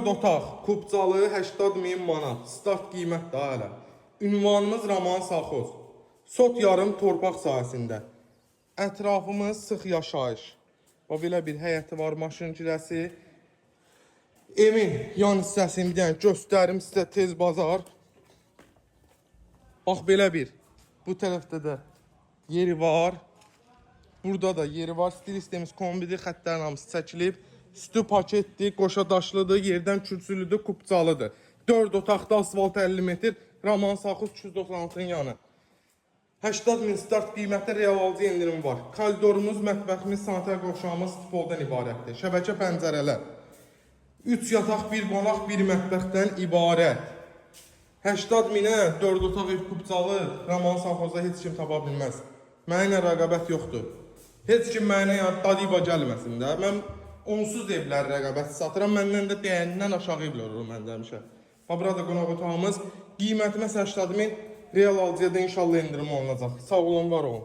Otaq, Kubcalı 80.000 manat. Start qiymət daha hələ. Ünvanımız Raman Saxoz. Sot yarım torpaq sahəsində. Ətrafımız sıx yaşayış. Və belə bir həyəti var, maşın girəsi. Evin yan hissəsindən göstərim sizə tez bazar. Bax belə bir. Bu tərəfdə də yeri var. Burada da yeri var. Stil sistemimiz kombidi, xəttlərin hamısı çəkilib. Üstü paketdir, qoşa daşlıdır, yerdən kürsülüdür, Kubcalıdır. 4 otaqda asfalt 50 metr, Raman Saxoz 296-nın yanı. 80.000 start qiymətdə real alıcı endirim var. Koridorumuz, mətbəximiz, sanitar qovşağımız futboldan ibarətdir. Şəbəkə pəncərələr. 3 yataq, 1 qonaq, 1 mətbəxdən ibarət. 80.000-ə 4 otaq ev Kubcalı, Raman Saxozda heç kim tapa bilməz. Mənə rəqabət yoxdur. Heç kim mənə dadiba gəlməsin də. Mən onsuz evləri rəqabət satıram. Məndən də dəyənindən aşağı evlər olur məndə həmişə. Burada qonaq otağımız. Qiymətimə 80.000 real alıcıya da inşallah endirim olunacaq. Sağ olun, var olun.